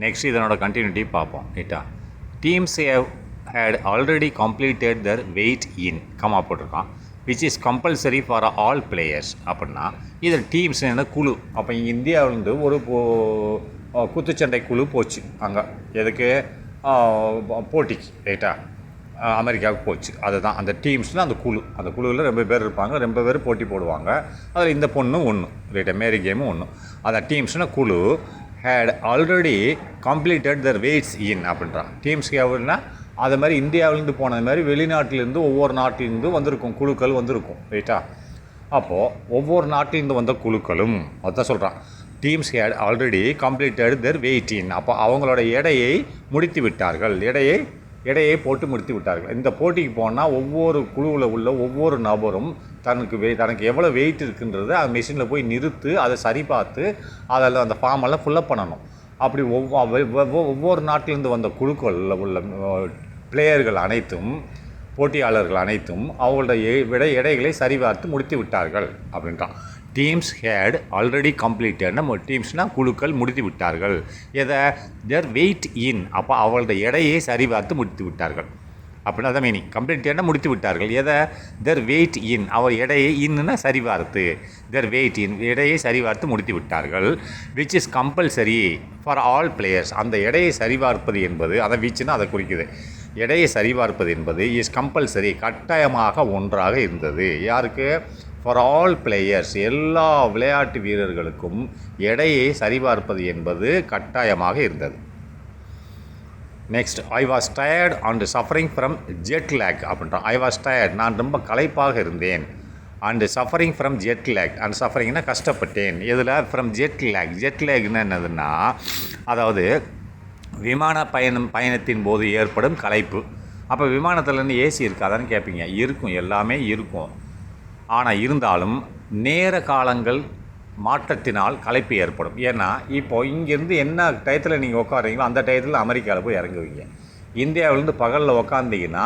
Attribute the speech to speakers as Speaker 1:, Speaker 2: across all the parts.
Speaker 1: Next இதனோட continuity பார்ப்போம். ரைட்டா, teams had already completed their weigh in comma போட்டிருக்கான், which is compulsory for all players. அப்படின்னா இதில் டீம்ஸ் என்ன குழு. அப்போ இங்கே இந்தியாவிலேருந்து ஒரு குத்துச்சண்டை குழு போச்சு அங்கே, எதுக்கு போட்டிக்கு. ரைட்டா, அமெரிக்காவுக்கு போச்சு. அதுதான் அந்த டீம்ஸ்னால் அந்த குழு. அந்த குழுவில் ரொம்ப பேர் இருப்பாங்க, ரொம்ப பேர் போட்டி போடுவாங்க. அதில் இந்த பொண்ணும் ஒன்று. ரைட்டா, மேரி கேமும் ஒன்று. அந்த டீம்ஸ்னால் குழு had already completed their weights in அப்படின்றான். டீம்ஸ்க்கு எவ்வளோன்னா அது மாதிரி இந்தியாவிலேருந்து போனது மாதிரி வெளிநாட்டிலேருந்து ஒவ்வொரு நாட்டிலேருந்து வந்திருக்கும் குழுக்கள் வந்திருக்கும். ரைட்டா, அப்போது ஒவ்வொரு நாட்டிலேருந்து வந்த குழுக்களும் அதுதான் சொல்கிறான், teams had already completed their weigh in. அப்போ அவங்களோட எடையை முடித்து விட்டார்கள், எடையை போட்டு முடித்து விட்டார்கள். இந்த போட்டிக்கு போனால் ஒவ்வொரு குழுவில் உள்ள ஒவ்வொரு நபரும் தனக்கு எவ்வளோ வெயிட் இருக்குன்றது அந்த மிஷினில் போய் நிறுத்து, அதை சரி பார்த்து அதில் அந்த ஃபார்மெல்லாம் ஃபில்லப் பண்ணணும். அப்படி ஒவ்வொரு நாட்டிலேருந்து வந்த குழுக்களில் உள்ள பிளேயர்கள் அனைத்தும், போட்டியாளர்கள் அனைத்தும் அவங்களோட எடைகளை சரிபார்த்து முடித்து விட்டார்கள் அப்படின்றான். Teams had already completed. நம்ம டீம்ஸ்னால் குழுக்கள் முடித்து விட்டார்கள். எதை? Their weight in. அப்போ அவங்களோட எடையை சரிபார்த்து முடித்து விட்டார்கள் அப்படின்னா தான் மீனிங். கம்ப்ளீட்டட்னா முடித்து விட்டார்கள். எதை? தேர் வெயிட் இன். அவர் எடையை இன்னுன்னா சரிபார்த்து, தேர் வெயிட் இன் எடையை சரிபார்த்து முடித்து விட்டார்கள். Which is compulsory for all players. அந்த எடையை சரிபார்ப்பது என்பது, அதை வீச்சுன்னா அதை குறிக்குது. எடையை சரிபார்ப்பது என்பது இஸ் கம்பல்சரி கட்டாயமாக ஒன்றாக இருந்தது. யாருக்கு? ஃபார் ஆல் பிளேயர்ஸ், எல்லா விளையாட்டு வீரர்களுக்கும் எடையை சரிபார்ப்பது என்பது கட்டாயமாக இருந்தது. Next, I was tired and suffering from jet lag அப்படின்றான். ஐ வாஸ் டயர்ட், நான் ரொம்ப களைப்பாக இருந்தேன். And suffering from jet lag. And சஃபரிங்னா கஷ்டப்பட்டேன். இதில் ஃப்ரம் ஜெட் லேக். ஜெட் லேக்னா என்னதுன்னா, அதாவது விமான பயணத்தின் போது ஏற்படும் களைப்பு. அப்போ விமானத்தில் ஏசி இருக்காதான்னு கேட்பீங்க. இருக்கும், எல்லாமே இருக்கும். ஆனால் இருந்தாலும் நேர காலங்கள் மாற்றத்தினால் களைப்பு ஏற்படும். ஏன்னா இப்போது இங்கேருந்து என்ன டயத்தில் நீங்கள் உட்காருறீங்களோ அந்த டயத்தில் அமெரிக்காவில் போய் இறங்குவீங்க. இந்தியாவிலேருந்து பகலில் உக்காந்திங்கன்னா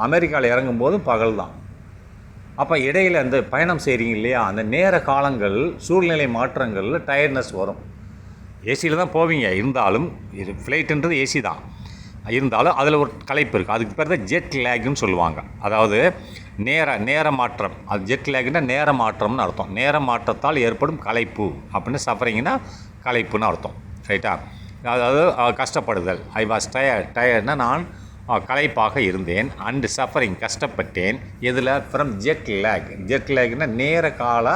Speaker 1: அமெரிக்காவில் இறங்கும்போது பகல் தான். அப்போ இடையில் அந்த பயணம் செய்கிறீங்க இல்லையா, அந்த நேர காலங்கள் சூழ்நிலை மாற்றங்களில் டயர்ட்னஸ் வரும். ஏசியில் தான் போவீங்க, இருந்தாலும் இது ஃப்ளைட்டுன்றது ஏசி தான், இருந்தாலும் அதில் ஒரு களைப்பு இருக்குது. அதுக்கு பேர் தான் ஜெட் லேக்குன்னு சொல்லுவாங்க. அதாவது நேர மாற்றம். அது ஜெட் லேக்குன்னா நேர மாற்றம்னு அர்த்தம். நேர மாற்றத்தால் ஏற்படும் களைப்பு அப்படின்னு சஃபரிங்னா களைப்புன்னு அர்த்தம். ரைட்டா, அதாவது கஷ்டப்படுதல். ஐ வாஸ் டயர்ட்னா நான் களைப்பாக இருந்தேன். அண்டு சஃபரிங் கஷ்டப்பட்டேன். இதில் ஃப்ரம் ஜெட் லேக். ஜெட் லேக்னா நேர கால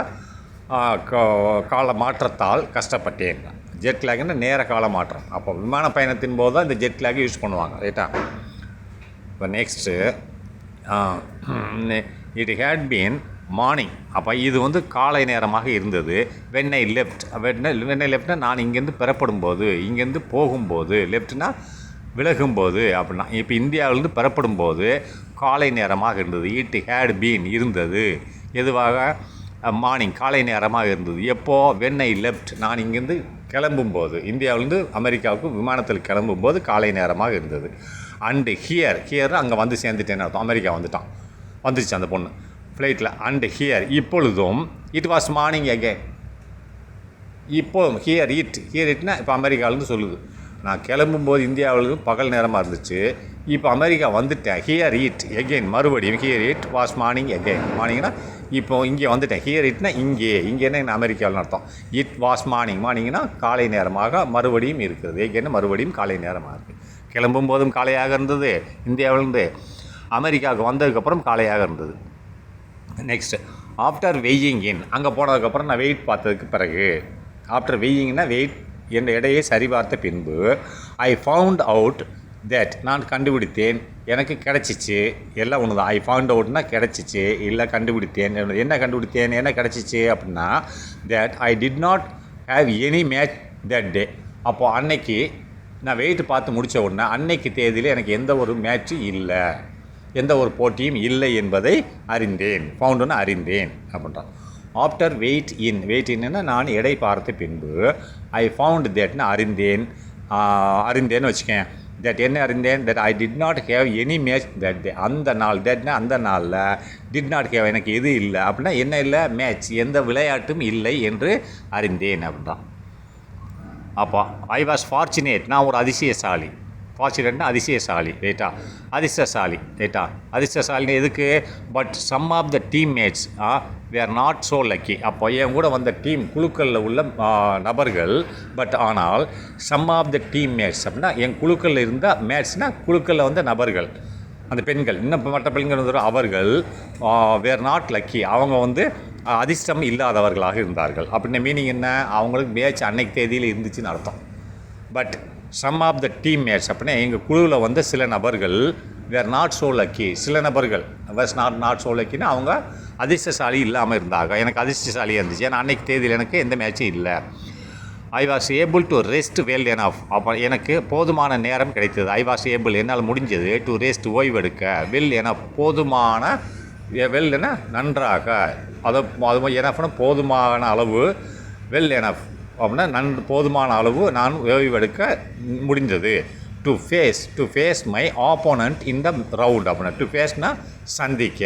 Speaker 1: மாற்றத்தால் கஷ்டப்பட்டேன். ஜெட் லேக்னா நேர கால மாற்றம். அப்போ விமான பயணத்தின் போது தான் இந்த ஜெட் லேக் யூஸ் பண்ணுவாங்க. ரைட்டா, இப்போ next it had been morning. அப்போ இது காலை நேரமாக இருந்தது. வென் ஐ லெஃப்ட்னா நான் இங்கேருந்து பெறப்படும் போது, இங்கேருந்து போகும்போது, லெஃப்ட்னா விலகும்போது அப்படின்னா. இப்போ இந்தியாவிலேருந்து பெறப்படும் போது காலை நேரமாக இருந்தது. இட் ஹேட் பீன் இருந்தது. எதுவாக? மார்னிங், காலை நேரமாக இருந்தது. எப்போது? வென் ஐ லெஃப்ட், நான் இங்கேருந்து கிளம்பும்போது, இந்தியாவிலேருந்து அமெரிக்காவுக்கு விமானத்தில் கிளம்பும்போது காலை நேரமாக இருந்தது. அண்டு ஹியர் அங்கே வந்து சேர்ந்துட்டேன்னு அர்த்தம். அமெரிக்கா வந்துச்சு அந்த பொண்ணு ஃப்ளைட்டில். அண்டு ஹியர் இப்பொழுதும், இட் வாஸ் மார்னிங் அகெயின். இப்போ ஹியர் இட்னா இப்போ அமெரிக்காவிலேருந்து சொல்லுது. நான் கிளம்பும்போது இந்தியாவிலேருந்து பகல் நேரமாக இருந்துச்சு, இப்போ அமெரிக்கா வந்துட்டேன். ஹியர் இட் எகெயின், மறுபடியும் here it was morning again. மார்னிங்னா இப்போ இங்கே வந்துட்டேன். ஹியர் இட்னா இங்கேன்னா என்ன அமெரிக்காவில்னு அர்த்தம். இட் வாஸ் மார்னிங்னா காலை நேரமாக மறுபடியும் இருக்கிறது. எகெயின் மறுபடியும் காலை நேரமாக இருக்குது. கிளம்பும் போதும் காலையாக இருந்தது, இந்தியாவிலேருந்து அமெரிக்காவுக்கு வந்ததுக்கப்புறம் காலையாக இருந்தது. நெக்ஸ்ட், ஆஃப்டர் வெய்யிங் இன். அங்கே போனதுக்கப்புறம் நான் வெயிட் பார்த்ததுக்கு பிறகு, ஆஃப்டர் வெய்யிங்னா வெயிட் என்ற எடையை சரிபார்த்த பின்பு, ஐ ஃபவுண்ட் அவுட் தட், நான் கண்டுபிடித்தேன், எனக்கு கிடச்சிச்சு. எல்லாம் ஒன்று தான். ஐ ஃபவுண்ட் அவுட்னா கிடச்சிச்சு, இல்லை கண்டுபிடித்தேன். என்ன கண்டுபிடித்தேன், என்ன கிடச்சிச்சு அப்படின்னா, that I did not have any match that day. அப்போது அன்னைக்கு நான் வெயிட் பார்த்து முடித்த உடனே அன்னைக்கு தேதியில் எனக்கு எந்த ஒரு மேட்சும் இல்லை, எந்த ஒரு போட்டியும் இல்லை என்பதை அறிந்தேன். ஃபவுண்டுன்னு அறிந்தேன் அப்படின்றான். ஆஃப்டர் வெயிட் இன்னா நான் எடை பார்த்த பின்பு, ஐ ஃபவுண்ட் தட்னு அறிந்தேன்னு வச்சுக்கேன். தட் என்ன அறிந்தேன்? That I did not have any match that day. அந்த நாள், தட்னா அந்த நாளில், டிட் நாட் ஹேவ் எனக்கு எது இல்லை அப்படின்னா என்ன இல்லை? மேட்ச், எந்த விளையாட்டும் இல்லை என்று அறிந்தேன் அப்படின்றான். அப்போ ஐ வாஸ் ஃபார்ச்சுனேட், நான் ஒரு அதிசயசாலி. ஃபார்ச்சுனேட்னா அதிசயசாலி, ரைட்டா? அதிர்ஷ்டசாலி, ரைட்டா? அதிர்ஷ்டசாலின்னு எதுக்கு? But some of the teammates were not so lucky. அப்போ என் கூட வந்த டீம் குழுக்களில் உள்ள நபர்கள், பட் ஆனால் சம் ஆஃப் த டீம்மேட்ஸ் அப்படின்னா என் குழுக்களில் இருந்த மேட்ஸ்னால் குழுக்களில் வந்த நபர்கள், அந்த பெண்கள், இன்னும் மற்ற பெண்கள் வந்து அவர்கள் வேர் நாட் லக்கி, அவங்க வந்து அதிர்ஷ்டம் இல்லாதவர்களாக இருந்தார்கள். அப்படின்ன மீனிங் என்ன? அவங்களுக்கு மேட்ச் அன்னைக்கு தேதியில் இருந்துச்சுன்னு அர்த்தம். But some of the teammates அப்படின்னா எங்கள் குழுவில் வந்து சில நபர்கள் வேர் நாட் ஸோ லக்கி, சில நபர்கள் வாஸ் நாட் ஸோ லக்கின்னு அவங்க அதிர்ஷ்டசாலி இல்லாமல் இருந்தாங்க. எனக்கு அதிர்ஷ்டசாலியாக இருந்துச்சு, ஏன்னா அன்னைக்கு தேதியில் எனக்கு எந்த மேட்சும் இல்லை. I was able to rest well enough, அப்போ எனக்கு போதுமான நேரம் கிடைத்தது. ஐ வாஸ் ஏபிள், என்னால் முடிஞ்சது, டு ரெஸ்ட் ஓய்வெடுக்க, வெல் எனஃப் போதுமான, வெல் என நன்றாக, அது எனஃப்னா போதுமான அளவு, வெல் எனஃப் அப்படின்னா போதுமான அளவு நான் ஓய்வெடுக்க முடிந்தது. To face my opponent in the round அப்படின்னா டு ஃபேஸ்னால் சந்திக்க,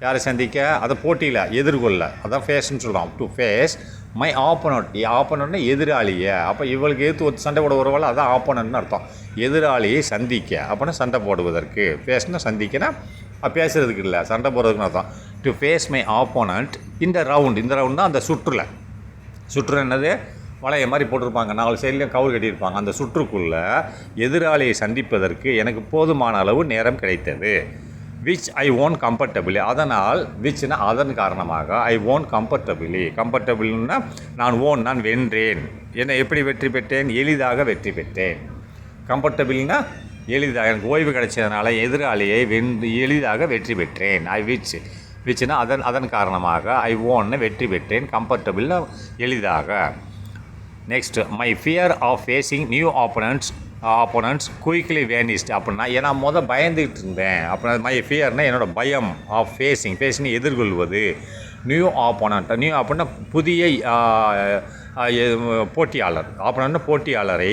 Speaker 1: யாரை சந்திக்க? அதை போட்டியில் எதிர்கொள்ள, அதான் ஃபேஸ்ன்னு சொல்கிறோம். டு ஃபேஸ் மை ஆப்போனண்ட்னா எதிராளியை. அப்போ இவளுக்கு எதிர்த்து சண்டை போட வருவாள், அதான் ஆப்போனண்ட்னு அர்த்தம். எதிராளியை சந்திக்க அப்படின்னா சண்டை போடுவதற்கு, ஃபேஸ்னால் சந்திக்கனா பேசுகிறதுக்கு இல்லை, சண்டை போடுறதுக்குன்னு அர்த்தம். டு ஃபேஸ் மை ஆப்போனண்ட் இந்த ரவுண்ட், இந்த ரவுண்ட் தான் அந்த சுற்று என்னது? வளைய மாதிரி போட்டிருப்பாங்க, 4 சைட்லேயும் கவுர் கட்டியிருப்பாங்க. அந்த சுற்றுக்குள்ளே எதிராளியை சந்திப்பதற்கு எனக்கு போதுமான அளவு நேரம் கிடைத்தது. விச் ஐ ஓன் கம்ஃபர்டபிளி, அதனால் விச்னா அதன் காரணமாக, ஐ ஓன் கம்ஃபர்டபிள்னா நான் வென்றேன். என்ன எப்படி வெற்றி பெற்றேன்? எளிதாக வெற்றி பெற்றேன். கம்ஃபர்டபிள்னா எளிதாக, எனக்கு ஓய்வு கிடைச்சதுனால எதிராளியை எளிதாக வெற்றி பெற்றேன். விச்னா அதன் காரணமாக, ஐ ஓன்னு வெற்றி பெற்றேன், கம்ஃபர்டபிள்னா எளிதாக. Next, my fear of facing new opponents quickly vanished அப்படின்னா, ஏன்னா பயந்துகிட்டு இருந்தேன். அப்புறம் மை ஃபியர்னால் என்னோடய பயம், ஆஃப் ஃபேஸிங் எதிர்கொள்வது, நியூ அப்படின்னா புதிய போட்டியாளர். ஆப்போனன்ட்னா போட்டியாளரை,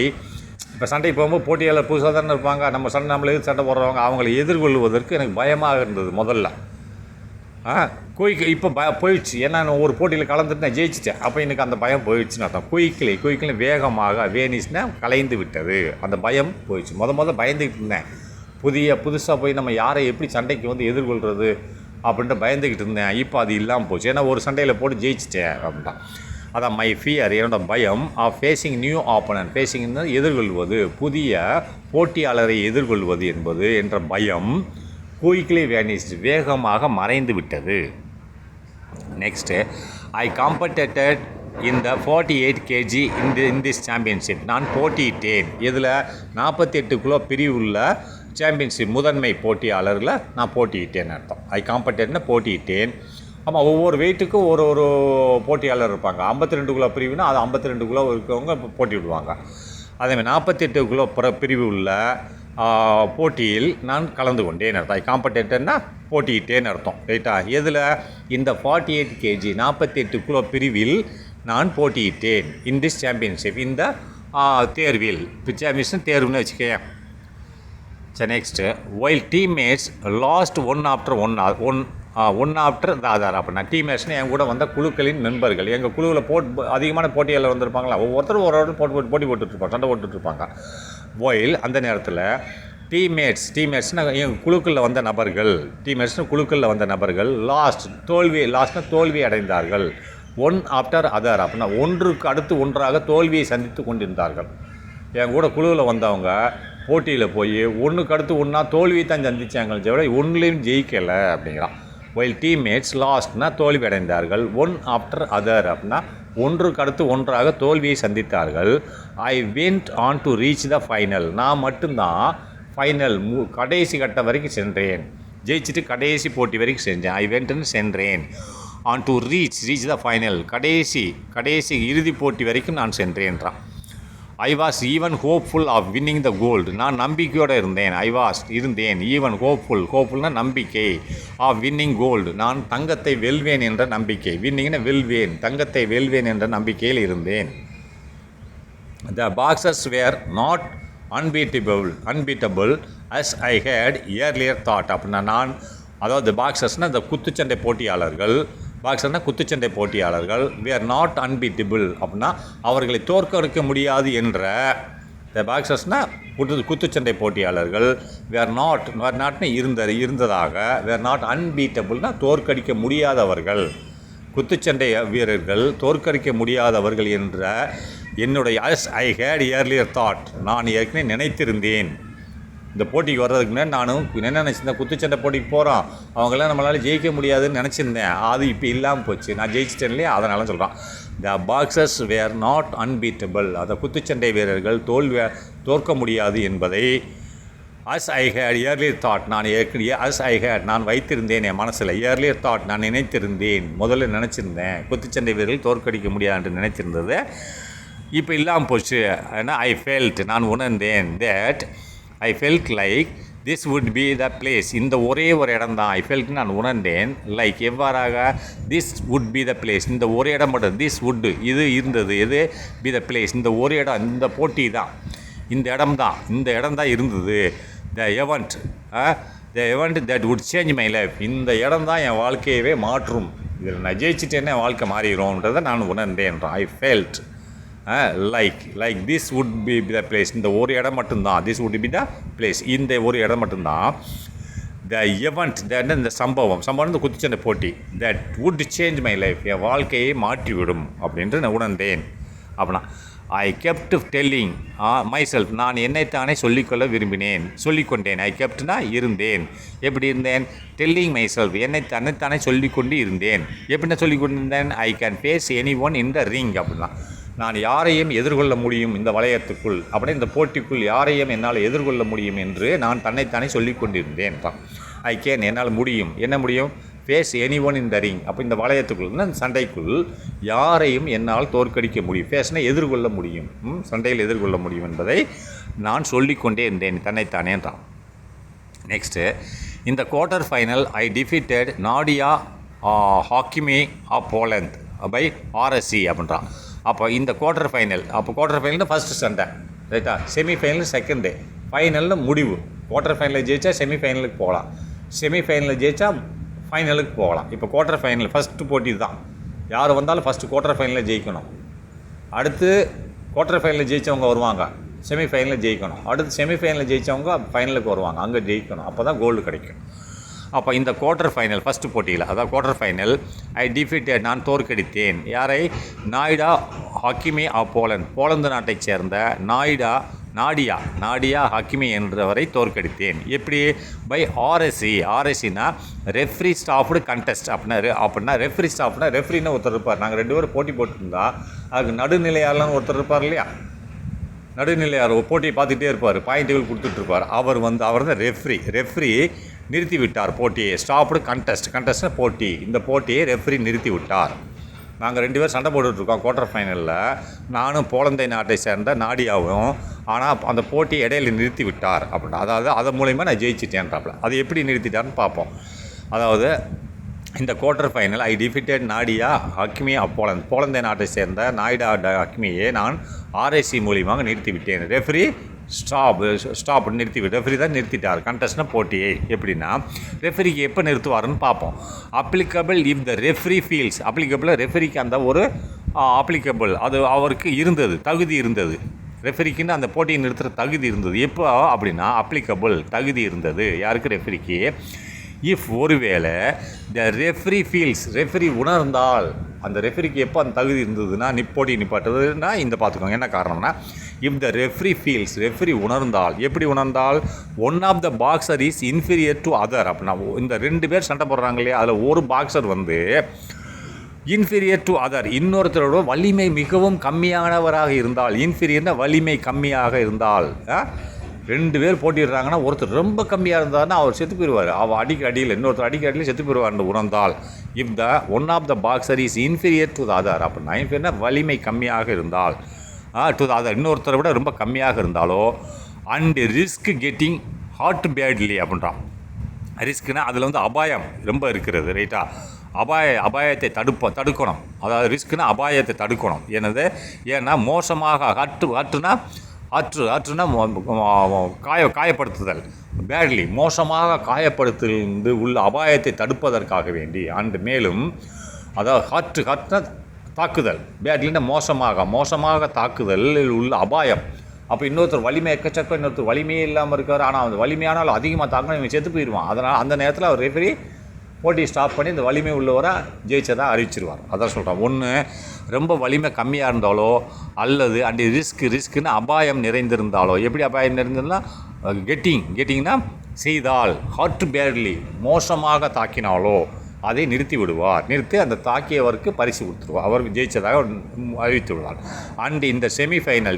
Speaker 1: இப்போ சண்டைக்கு போகும்போது போட்டியாளர் புதுசாக தானே இருப்பாங்க, நம்மளை எதிர்த்து சண்டை போடுறவங்க, அவங்களை எதிர்கொள்வதற்கு எனக்கு பயமாக இருந்தது முதல்ல. இப்போ போயிடுச்சு, ஏன்னா நான் ஒரு போட்டியில் கலந்துட்டு நான் ஜெயிச்சிட்டேன், அப்போ எனக்கு அந்த பயம் போயிடுச்சுன்னு அர்த்தம். குயிக்லி வேகமாக, வேனிஸ்னால் கலைந்து விட்டது, அந்த பயம் போயிடுச்சு. பயந்துக்கிட்டு இருந்தேன், புதுசாக போய் நம்ம யாரை எப்படி சண்டைக்கு வந்து எதிர்கொள்கிறது அப்படின்ட்டு பயந்துக்கிட்டு இருந்தேன். இப்போ அது இல்லாமல் போச்சு, ஏன்னா ஒரு சண்டையில் போட்டு ஜெயிச்சிட்டேன் அப்படின்ட்டான். அதான் மை ஃபியர், என்னோட பயம், ஆஃப் ஃபேஸிங் நியூ ஆப்போனன்ட், ஃபேஸிங்னா எதிர்கொள்வது, புதிய போட்டியாளரை எதிர்கொள்வது என்பது என்ற பயம் குயிக்லி வேனிஸ்ட் வேகமாக மறைந்து விட்டது. Next, I competed in the 48 kg in this championship, நான் போட்டியிட்டேன். இதில் 48 கிலோ பிரிவுள்ள சாம்பியன்ஷிப் முதன்மை போட்டியாளரில் நான் போட்டியிட்டேன்னு அர்த்தம். ஐ காம்பட்டட்னா போட்டியிட்டேன். ஆமாம், ஒவ்வொரு வெயிட்டுக்கும் ஒரு போட்டியாளர் இருப்பாங்க. 52 கிலோ பிரிவுனா அது 52 கிலோ இருக்கவங்க போட்டி விடுவாங்க. அதேமாதிரி 48 கிலோ பிரிவு உள்ள போட்டியில் நான் கலந்து கொண்டேன் அர்த்தம். ஐ காம்பட்டேட்டர்னா போட்டியிட்டேன்னு அர்த்தம், ரைட்டா? எதில்? இந்த 48 kg 48 கிலோ பிரிவில் நான் போட்டியிட்டேன். இன் திஸ் சாம்பியன்ஷிப், இந்த தேர்வில், சாம்பியன்ஷிப் தேர்வுன்னு வச்சுக்கேன். சரி, next, while teammates lost one after the other அப்படின்னா, டீம்மேட்ஸ்னு என் கூட வந்த குழுக்களின் நண்பர்கள், எங்கள் குழுவில் அதிகமான போட்டியாளர் வந்திருப்பாங்களா, ஒவ்வொருத்தரும் போட்டி போட்டுட்ருப்பாங்க, சண்டை போட்டுட்ருப்பாங்க. ஒயில் அந்த நேரத்தில் டீம்மேட்ஸ்னால் எங்கள் குழுக்களில் வந்த நபர்கள், லாஸ்ட்னா தோல்வி அடைந்தார்கள். ஒன் ஆஃப்டர் அதர் அப்படின்னா ஒன்றுக்கு அடுத்து ஒன்றாக தோல்வியை சந்தித்து கொண்டிருந்தார்கள். என் கூட குழுவில் வந்தவங்க போட்டியில் போய் ஒன்றுக்கு அடுத்து ஒன்றா தோல்வியை தான் சந்தித்தாங்க, விட ஒன்றுலேயும் ஜெயிக்கலை அப்படிங்கிறான். ஒயில் டீம்மேட்ஸ் லாஸ்ட்னா தோல்வி அடைந்தார்கள். ஒன் ஆஃப்டர் அதர் அப்படின்னா ஒன்றுக்கு அடுத்து ஒன்றாக தோல்வியை சந்தித்தார்கள். I went on to reach the final, நான் மட்டும்தான் ஃபைனல் கடைசி கட்டம் வரைக்கும் சென்றேன், ஜெயிச்சுட்டு கடைசி போட்டி வரைக்கும் செஞ்சேன். ஐ வென்ட்னு சென்றேன். On to reach the final, கடைசி இறுதி போட்டி வரைக்கும் நான் சென்றேன்றான். I was even hopeful of winning the gold, நான் நம்பிக்கையோடு இருந்தேன். இருந்தேன் ஈவன் ஹோப்ஃபுல்னா நம்பிக்கை, ஆஃப் வின்னிங் கோல்டு, நான் தங்கத்தை வெல்வேன் என்ற நம்பிக்கை. வின்னிங்னா வெல்வேன், தங்கத்தை வெல்வேன் என்ற நம்பிக்கையில் இருந்தேன். The boxers were not unbeatable as I had earlier thought அப்படின்னா, அதாவது பாக்ஸர்ஸ்னால் இந்த குத்துச்சண்டை போட்டியாளர்கள் பாக்ஸர்னால் குத்துச்சண்டை போட்டியாளர்கள். we are not unbeatable அப்படின்னா அவர்களை தோற்கடிக்க முடியாது என்ற த பாக்ஸர்ஸ்னால் குத்துச்சண்டை போட்டியாளர்கள். we are not இருந்ததாக we are not unbeatableனால் தோற்கடிக்க முடியாதவர்கள், குத்துச்சண்டை வீரர்கள் தோற்கடிக்க முடியாதவர்கள் என்ற என்னுடைய ஐ ஹேட் இயர்லியர் தாட், நான் ஏற்கனவே நினைத்திருந்தேன். இந்த போட்டிக்கு வர்றதுக்கு முன்னாடி நானும் என்ன நினச்சிருந்தேன், குத்துச்சண்டை போட்டிக்கு போகிறோம், அவங்களாம் நம்மளால் ஜெயிக்க முடியாதுன்னு நினச்சிருந்தேன். அது இப்போ இல்லாமல் போச்சு, நான் ஜெயிச்சிட்டேன் இல்லையா, அதனால சொல்கிறான். The boxers were not unbeatable, அதை குத்துச்சண்டை வீரர்கள் தோற்க முடியாது என்பதை as I had earlier thought, நான் ஏற்கனவே அஸ் ஐ ஹேட் நான் வைத்திருந்தேன் என் மனசில். இயர்லியர் தாட் நான் நினைத்திருந்தேன், முதல்ல நினச்சிருந்தேன் குத்துச்சண்டை வீரர்கள் தோற்கடிக்க முடியாது என்று நினைத்திருந்தது, இப்போ இல்லாமல் போச்சு. ஏன்னா ஐ ஃபெல்ட் நான் உணர்ந்தேன், that I felt like this would be the place, இந்த ஒரே ஒரு இடம் தான். ஐ ஃபெல்ட் நான் உணர்ந்தேன், லைக் எவ்வாறாக, this would be the place, இந்த ஒரு இடம் மட்டும், திஸ் வுட் இது இருந்தது, எது பி த பிளேஸ், இந்த ஒரு இடம், இந்த போட்டி தான், இந்த இடம் தான் இருந்தது. The event that would change my life, இந்த இடம் தான் என் வாழ்க்கையவே மாற்றும், இதில் நான் ஜெயிச்சிட்டேன்னா என் வாழ்க்கை மாறிடும்ன்றதை நான் உணர்ந்தேன்றான். I felt like this would be the place, இந்த ஒரு இடம் மட்டும்தான், this would be the place, இந்த ஒரு இடம் மட்டும்தான். த எவெண்ட் இந்த சம்பவம் இந்த குத்துச்சண்டை போட்டி, that would change my life, என் வாழ்க்கையை மாற்றிவிடும் அப்படின்ட்டு நான் உணர்ந்தேன். அப்படின்னா I kept telling myself, நான் என்னைத்தானே சொல்லிக்கொள்ள விரும்பினேன், சொல்லிக்கொண்டேன். ஐ கெப்ட்னா இருந்தேன், எப்படி இருந்தேன், டெல்லிங் மை செல்ஃப், தன்னைத்தானே சொல்லிக்கொண்டு இருந்தேன். எப்படின்னா சொல்லிக்கொண்டிருந்தேன், I can face any one in the ring, அப்படின்னா நான் யாரையும் எதிர்கொள்ள முடியும் இந்த வளையத்துக்குள், அப்படியே இந்த போட்டிக்குள் யாரையும் என்னால் எதிர்கொள்ள முடியும் என்று நான் தன்னைத்தானே சொல்லிக் கொண்டிருந்தேன் தான். ஐ கேன் என்னால் முடியும், என்ன முடியும், face any one in the ring, அப்போ இந்த வளையத்துக்குள் இந்த சண்டைக்குள் யாரையும் என்னால் தோற்கடிக்க முடியும், ஃபேஸ்னால் எதிர்கொள்ள முடியும், சண்டையில் எதிர்கொள்ள முடியும் என்பதை நான் சொல்லிக்கொண்டே இருந்தேன் தன்னைத்தானேன்றான். நெக்ஸ்ட்டு, இந்த quarter final I defeated Nadia Hakimi of Poland by RSC அப்படின்றான். அப்போ இந்த குவார்ட்டர் ஃபைனல் ஃபஸ்ட்டு சண்டை ரைட்டா, செமிஃபைனல் செகண்டு, ஃபைனலில் முடிவு. குவார்ட்டர் ஃபைனலில் ஜெயிச்சா செமிஃபைனலுக்கு போகலாம், செமிஃபைனலில் ஜெயிச்சா ஃபைனலுக்கு போகலாம். இப்போ குவார்ட்டர் ஃபைனல் ஃபஸ்ட்டு போட்டி தான், யார் வந்தாலும் ஃபஸ்ட்டு குவார்ட்டர் ஃபைனலில் ஜெயிக்கணும், அடுத்து குவார்ட்டர் ஃபைனலில் ஜெயித்தவங்க வருவாங்க, செமிஃபைனலில் ஜெயிக்கணும், அடுத்து செமிஃபைனலில் ஜெயித்தவங்க ஃபைனலுக்கு வருவாங்க, அங்கே ஜெயிக்கணும், அப்போ தான் கோல்டு கிடைக்கும். அப்போ இந்த குவார்ட்டர் ஃபைனல் ஃபஸ்ட்டு போட்டியில், அதாவது குவார்ட்டர் ஃபைனல் ஐ டிஃபீட்டட் நான் தோற்கடித்தேன் யாரை, நாய்டா ஹாக்கிமி ஆஃப் போலந்து நாட்டைச் சேர்ந்த நாடியா ஹாக்கிமி என்றவரை தோற்கடித்தேன். எப்படி, பை ஆர்எஸ்சினா ரெஃப்ரி ஸ்டாஃப்டு கண்டெஸ்ட் அப்படின்னா ரெஃப்ரி ஸ்டாஃப்னா ரெஃப்ரின்னு ஒருத்தர் இருப்பார். நாங்கள் 2 பேரும் போட்டி போட்டிருந்தா அதுக்கு நடுநிலையாளர்னு ஒருத்தர் இருப்பார் இல்லையா, நடுநிலையார் போட்டியை பார்த்துட்டே இருப்பார், பாயிண்ட்டுகள் கொடுத்துட்ருப்பார். அவர் தான் ரெஃப்ரி நிறுத்தி விட்டார் போட்டியை. ஸ்டாப்டு கண்டெஸ்ட்னா போட்டி, இந்த போட்டியை ரெஃப்ரி நிறுத்தி விட்டார். நாங்கள் 2 பேர் சண்டை போட்டுட்ருக்கோம் குவார்ட்டர் ஃபைனலில், நானும் போலந்தை நாட்டை சேர்ந்த நாடியாவும். ஆனால் அந்த போட்டியை இடையில நிறுத்தி விட்டார் அப்படின்னா, அதாவது அதன் மூலயமா நான் ஜெயிச்சிட்டேன்றாப்புல. அது எப்படி நிறுத்திட்டார்னு பார்ப்போம். அதாவது இந்த quarter final I defeated Nadia Hakimi of போலந்தை நாட்டை சேர்ந்த நாய்டா ஹக்கிமியை நான் ஆர்எஸ்சி மூலியமாக நிறுத்திவிட்டேன். ரெஃப்ரி ஸ்டாப் நிறுத்திவிட்டு, ரெஃப்ரி தான் நிறுத்திட்டார் கண்டெஸ்ட்னா போட்டியை. எப்படின்னா ரெஃப்ரிக்கு எப்போ நிறுத்துவாருன்னு பார்ப்போம். Applicable if the referee feels, ரெஃப்ரிக்கு அந்த ஒரு அப்ளிகபிள் அது அவருக்கு தகுதி இருந்தது, ரெஃப்ரிக்குன்னு அந்த போட்டியை நிறுத்துகிற தகுதி இருந்தது. எப்போ அப்படின்னா அப்ளிகபிள் தகுதி இருந்தது யாருக்கு, ரெஃப்ரிக்கு. இஃப் ஒருவேளை த ரெஃப்ரி ஃபீல்ஸ், ரெஃப்ரி உணர்ந்தால், அந்த ரெஃப்ரிக்கு எப்போ அந்த தகுதி இருந்ததுன்னா போட்டி நிப்பாட்டுறதுன்னா இந்த பார்த்துக்கோங்க என்ன காரணம்னா, if the referee feels, referee உணர்ந்தால், எப்படி உணர்ந்தால், one of the boxer is inferior to other அப்படின்னா, இந்த 2 பேர் சண்டை போடுறாங்க இல்லையா, அதில் ஒரு பாக்ஸர் இன்ஃபீரியர் டு அதர், இன்னொருத்தரோட வலிமை மிகவும் கம்மியானவராக இருந்தால், இன்ஃபீரியர்னா வலிமை கம்மியாக இருந்தால், 2 பேர் போட்டிடுறாங்கன்னா ஒருத்தர் ரொம்ப கம்மியாக இருந்தார்னா அவர் செத்து போயிடுவார், அடியில் இன்னொருத்தர் அடியில் செத்து போயிடுவார்னு உணர்ந்தால். If the one of the boxer is inferior to the other அப்படின்னா, இன்ஃபீரியர்னா வலிமை கம்மியாக இருந்தால், டு த அதர் இன்னொருத்தரை விட ரொம்ப கம்மியாக இருந்தாலோ, and risk getting hurt badly அப்படின்றான். ரிஸ்க்குனா அதில் அபாயம் ரொம்ப இருக்கிறது ரைட்டா, அபாயத்தை தடுக்கணும், அதாவது ரிஸ்க்குனா அபாயத்தை தடுக்கணும். ஏன்னா மோசமாக அற்றுனா காயப்படுத்துதல், பேட்லி மோசமாக காயப்படுத்துவது உள்ள அபாயத்தை தடுப்பதற்காக வேண்டி. அண்டு மேலும் அதாவது ஹார்ட்னா தாக்குதல், பேட்லின்னா மோசமாக தாக்குதலில் உள்ள அபாயம். அப்போ இன்னொருத்தர் வலிமை எக்கச்சக்கம், இன்னொருத்தர் வலிமையே இல்லாமல் இருக்கார், ஆனால் அந்த வலிமையானாலும் அதிகமாக தாக்கினா இவன் செத்து போயிடுவான். அதனால் அந்த நேரத்தில் அவர் ரெஃபரி போட்டி ஸ்டாப் பண்ணி இந்த வலிமை உள்ளவராக ஜெயிச்சதாக அறிவிச்சிருவார். அதான் சொல்கிறேன். ஒன்று ரொம்ப வலிமை கம்மியாக இருந்தாலோ அல்லது அந்த ரிஸ்க்குன்னு அபாயம் நிறைந்திருந்தாலோ. எப்படி அபாயம் நிறைந்திருந்தால் கெட்டிங்னா செய்தால், ஹார்ட் பேட்லி மோசமாக தாக்கினாலோ அதை நிறுத்தி விடுவார். நிறுத்தி அந்த தாக்கியவருக்கு பரிசு கொடுத்துருவார், அவருக்கு ஜெயிச்சதாக அறிவித்து விடுவார். அண்ட் இந்த செமிஃபைனல்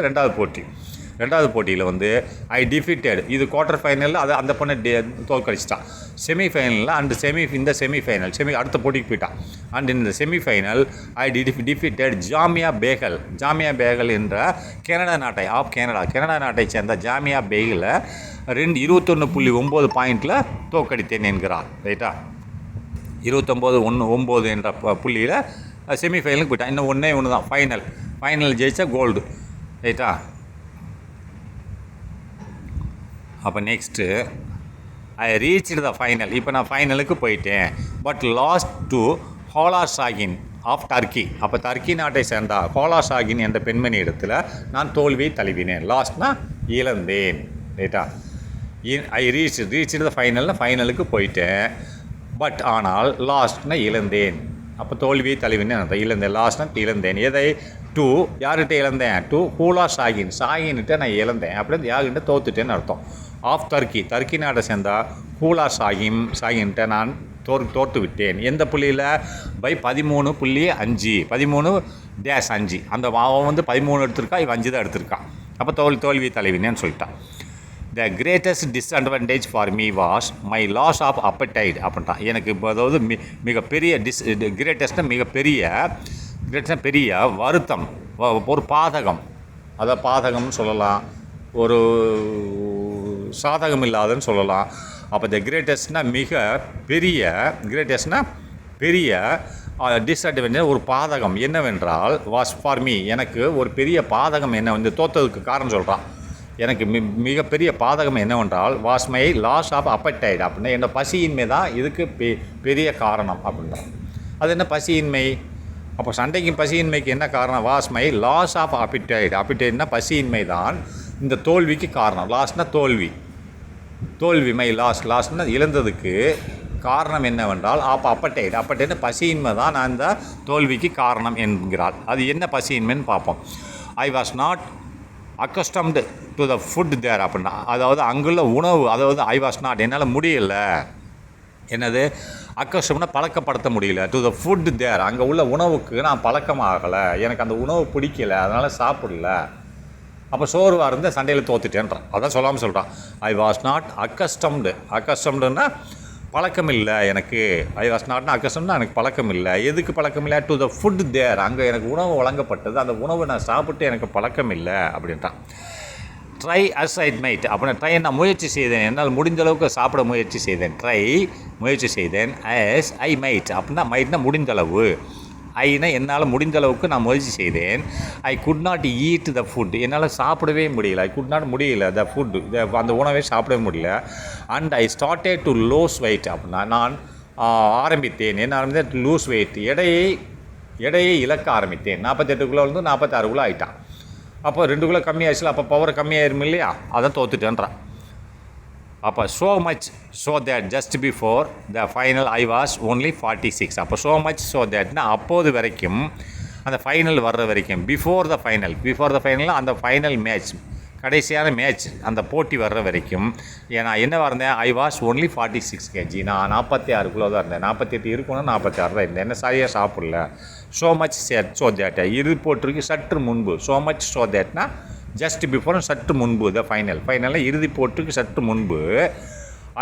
Speaker 1: ரெண்டாவது போட்டியில் வந்து ஐ டிஃபிட்டட், இது குவார்ட்டர் ஃபைனலில் அது அந்த பொண்ணை தோற்கடிச்சிட்டான். செமிஃபைனலில் இந்த செமிஃபைனல் அடுத்த போட்டிக்கு போயிட்டான். அண்ட் இந்த செமிஃபைனல் ஐ டிஃபிட்டட் ஜாமியா பேகல் என்ற கனடா நாட்டை சேர்ந்த ஜாமியா பேகலை 21.9 பாயிண்டில் தோற்கடித்தேன் என்கிறார். ரைட்டா, 29-9 என்ற புள்ளியில் செமிஃபைனலுக்கு போயிட்டான். இன்னும் ஒன்று தான் ஃபைனல் ஜெயிச்சா கோல்டு. ரைட்டா, அப்போ next I reached the final. இப்போ நான் ஃபைனலுக்கு போயிட்டேன். But lost to Hola Shahin of Turkey. அப்போ டர்க்கி நாட்டை சேர்ந்த ஹோலா ஷாகின் என்ற பெண்மணி இடத்துல நான் தோல்வியை தழுவினேன். லாஸ்ட்னா இழந்தேன். ரைட்டா, ஐ ரீச்டு த ஃபைனலுக்கு போயிட்டேன். பட் ஆனால் லாஸ்ட்னா இழந்தேன். அப்போ தோல்வியை தழுவினேன் அர்த்தம். இழந்தேன், லாஸ்ட்னா இழந்தேன். எதை? டு யார்கிட்ட இழந்தேன்? டு ஹூலா ஷாகின்கிட்ட நான் இழந்தேன். அப்படி யார்கிட்ட தோத்துட்டேன்னு அர்த்தம். ஆஃப் டர்க்கி நாட்டை சேர்ந்தா ஹூலா ஷாகின்கிட்ட நான் தோற்று விட்டேன். எந்த புள்ளியில்? பை 13.5 13-5. அந்த அவன் வந்து 13 எடுத்திருக்கா, இவன் 5 தான் எடுத்திருக்கான். அப்போ தோல்வி தலைவினேன்னு சொல்லிட்டான். The greatest disadvantage for me was my loss of appetite அப்படின்ட்டான். எனக்கு அதாவது மிகப்பெரிய கிரேட்டஸ்ட்னா பெரிய வருத்தம், ஒரு பாதகம், அதை பாதகம்னு சொல்லலாம், ஒரு சாதகம் இல்லாதன்னு சொல்லலாம். அப்போ த கிரேட்டஸ்ட்னா பெரிய டிஸ்அட்வான்டேஜ் ஒரு பாதகம் என்னவென்றால் வாஸ் ஃபார் மீ, எனக்கு ஒரு பெரிய பாதகம் என்ன வந்து தோற்றதுக்கு காரணம் சொல்கிறான். எனக்கு மிகப்பெரிய பாதகம் என்னவென்றால் was my loss of appetite அப்படின்னா என்னோட பசியின்மை தான் இதுக்கு பெரிய காரணம் அப்படின்னா. அது என்ன பசியின்மை? அப்போ சண்டைக்கும் பசியின்மைக்கு என்ன காரணம்? வாஸ் மை லாஸ் ஆஃப் அப்படைட்னா பசியின்மை தான் இந்த தோல்விக்கு காரணம். லாஸ்ட்னா தோல்வி மை லாஸ்ட்னா இழந்ததுக்கு காரணம் என்னவென்றால் அப்படைட்னா பசியின்மை தான் நான் இந்த தோல்விக்கு காரணம் என்கிறாள். அது என்ன பசியின்மைன்னு பார்ப்போம். I was not accustomed to the food there அப்படின்னா, அதாவது அங்குள்ள உணவு, அதாவது ஐ வாஸ் நாட் என்னால் முடியல, என்னது அக்கஸ்டம்னா பழக்கப்படுத்த முடியல, டு த ஃபுட் தேர் அங்கே உள்ள உணவுக்கு நான் பழக்கமாகலை, எனக்கு அந்த உணவு பிடிக்கல, அதனால் சாப்பிடல. அப்போ சோர்வாக இருந்து சண்டையில் தோத்துட்டேன்றான். அதான் சொல்லாமல் சொல்கிறான். ஐ வாஸ் நாட் அக்கஸ்டம்டுன்னா பழக்கம் இல்லை எனக்கு. ஐ வாஸ் நாட்னா அக்கஸ்டம்னா எனக்கு பழக்கம் இல்லை. எதுக்கு பழக்கம் இல்லை? டு த ஃபுட் தேர் அங்கே எனக்கு உணவு வழங்கப்பட்டது, அந்த உணவை நான் சாப்பிட்டு எனக்கு பழக்கம் இல்லை அப்படின்ட்டான். ட்ரை அஸ் ஐ மைட் அப்படின்னா நான் முயற்சி செய்தேன், என்னால் முடிந்த அளவுக்கு சாப்பிட முயற்சி செய்தேன். அஸ் ஐ மைட் அப்படின்னா மைட்னா முடிந்தளவு, ஐனா என்னால் முடிந்த அளவுக்கு நான் முயற்சி செய்தேன். I could not eat the food என்னால் சாப்பிடவே முடியல. ஐ குட் நாட் முடியல த ஃபுட் அந்த உணவை சாப்பிடவே முடியல. And I started to lose weight அப்படின்னா நான் ஆரம்பித்தேன். என்ன ஆரம்பித்தேன்? டு லூஸ் வெயிட் எடையை இழக்க ஆரம்பித்தேன். 48 கிலோ வந்து 46 கிலோ ஆகிட்டான். அப்போ 2 கிலோ கம்மியாச்சுல, அப்போ பவர் கம்மியாயிருக்கும் இல்லையா, அதான் தோத்துட்டேன்றான். அப்போ so much so that just before the final I was only 46. அப்போ ஸோ மச் ஸோ தேட்னா அப்போது வரைக்கும் அந்த ஃபைனல் வர்ற வரைக்கும் பிஃபோர் த ஃபைனல் அந்த ஃபைனல் மேட்ச் கடைசியான மேட்ச் அந்த போட்டி வர்ற வரைக்கும் நான் என்ன இருந்தேன்? I was only 46 kg. நான் 46 கிலோ தான் இருந்தேன். 48 இருக்கணும், 46 தான் இருந்தேன். என்ன சரியாக சாப்பிடல. ஸோ மச் ஸோ தேட் இது போட்டிருக்கு சற்று முன்பு. ஸோ மச் ஸோ தேட்னா ஜஸ்ட் பிஃபோர் சற்று முன்பு த ஃபைனலில் இறுதி போட்டுக்கு சற்று முன்பு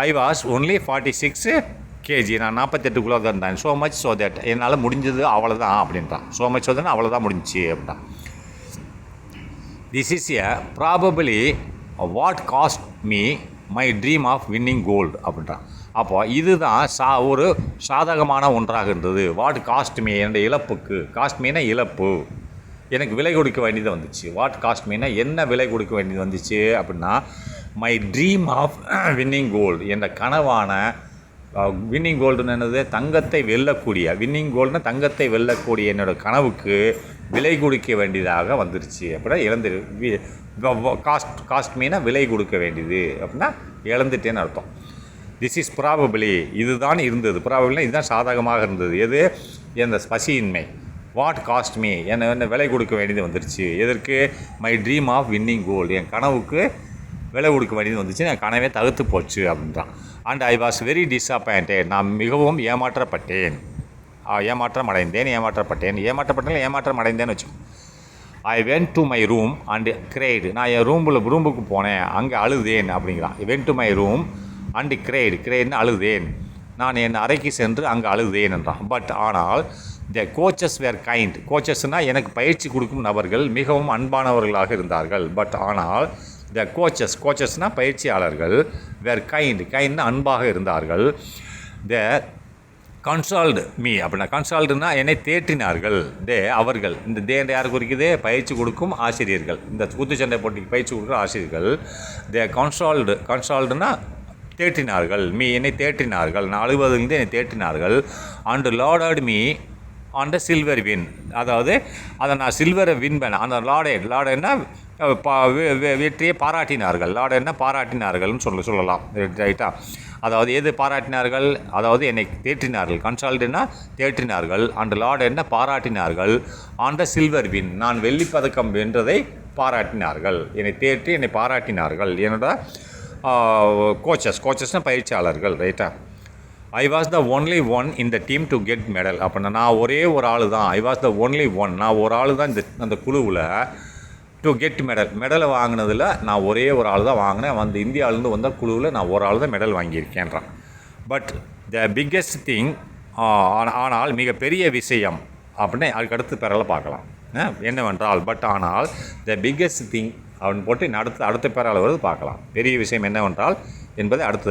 Speaker 1: ஐ வாஸ் ஒன்லி 46 kg. நான் 48 கிலோ தான் இருந்தேன். ஸோ மச் ஸோ தேட் என்னால் முடிஞ்சது அவ்வளோதான் அப்படின்றான். ஸோ மச் ஸோ தேட் அவ்வளோதான் முடிஞ்சிச்சு அப்படின்ட்டான். This is a probably what cost me my dream of winning gold அப்படின்றான். அப்போ இதுதான் ஒரு சாதகமான ஒன்றாக இருந்தது. வாட் காஸ்ட் மீ என்னுடைய இழப்புக்கு, காஸ்ட் மீனா இழப்பு, எனக்கு விலை கொடுக்க வேண்டியது வந்துச்சு. வாட் காஸ்ட் மீனா என்ன விலை கொடுக்க வேண்டியது வந்துச்சு அப்படின்னா my dream of winning gold என்ற கனவான வின்னிங் கோல்டுன்னு என்னது, தங்கத்தை வெல்லக்கூடிய, வின்னிங் கோல்டுனா தங்கத்தை வெல்லக்கூடிய என்னோடய கனவுக்கு விலை கொடுக்க வேண்டியதாக வந்துருச்சு அப்படின்னா காஸ்ட் மீனா விலை கொடுக்க வேண்டியது அப்படின்னா இழந்துட்டேன்னு அர்த்தம். திஸ் இஸ் ப்ராபபிளி, இதுதான் இருந்தது, ப்ராபபிள்னா இதுதான் சாதகமாக இருந்தது. எது, இந்த பசியின்மை. வாட் காஸ்ட் மீ, என்ன விலை கொடுக்க வேண்டியது வந்துருச்சு. எதற்கு, my dream of winning gold, என் கனவுக்கு விலை கொடுக்க வேண்டியது வந்துச்சு, என் கனவே தகுத்து போச்சு அப்படின்றான். And I was very disappointed, நான் மிகவும் ஏமாற்றப்பட்டேன், ஏமாற்றம் அடைந்தேன்னு வச்சோம். I went to my room and cried, நான் என் ரூமுக்கு போனேன், அங்கே அழுதேன் அப்படிங்கிறான். Went to my room and கிரைடுன்னு அழுதேன், நான் என் அறைக்கு சென்று அங்கே அழுதேன் என்றான். பட் ஆனால் த கோச்சஸ் வேர் கைண்ட், கோச்சஸ்னால் எனக்கு பயிற்சி கொடுக்கும் நபர்கள் மிகவும் அன்பானவர்களாக இருந்தார்கள். பட் ஆனால் த கோச்சஸ்னால் பயிற்சியாளர்கள், வேர் கைண்ட்னா அன்பாக இருந்தார்கள். த கன்சால்டு மீ அப்படின்னா, கன்சால்டுனா என்னை தேற்றினார்கள், அவர்கள், இந்த தேண்ட யார் குறிக்குது, பயிற்சி கொடுக்கும் ஆசிரியர்கள், இந்த குத்துச்சண்டை போட்டிக்கு பயிற்சி கொடுக்குற ஆசிரியர்கள். த கன்சால்டுனா தேற்றினார்கள், என்னை தேற்றினார்கள், நான் அழுவதிலிருந்து என்னை தேற்றினார்கள். And lauded me on the silver win, அதாவது அதை நான் சில்வரை வின் பண்ண, அந்த லாடேன்னா வெற்றியை பாராட்டினார்கள், லாடேன்னா பாராட்டினார்கள்னு சொல்லலாம், ரைட்டா. அதாவது எது பாராட்டினார்கள், அதாவது என்னை தேற்றினார்கள், கன்சால்டுன்னா தேற்றினார்கள், அண்ட் லார்டேன்னா பாராட்டினார்கள், ஆன் த சில்வர் வின், நான் வெள்ளிப்பதக்கம் வென்றதை பாராட்டினார்கள், என்னை தேற்றி என்னை பாராட்டினார்கள் என்னோட கோச்சஸ்னால் பயிற்சியாளர்கள், ரைட்டா. I was the only one in the team to get medal, அப்படின்னா நான் ஒரே ஒரு ஆள் தான், I was the only one, நான் ஒரு ஆள் தான் அந்த குழுவில் டு கெட் மெடலை வாங்கினதில் நான் ஒரே ஒரு ஆள் தான் வாங்கினேன், இந்தியாவிலேருந்து வந்த குழுவில் நான் ஒரு ஆள் தான் மெடல் வாங்கியிருக்கேன்றான். பட் த பிக்கெஸ்ட் திங், ஆனால் மிகப்பெரிய விஷயம் அப்படின்னு அதுக்கடுத்து பேரில் பார்க்கலாம் என்னவென்றால், பட் ஆனால் த பிக்கெஸ்ட் திங் அப்படின்னு போட்டு அடுத்த பேரால் வருது பார்க்கலாம். பெரிய விஷயம் என்னவென்றால் என்பதை அடுத்த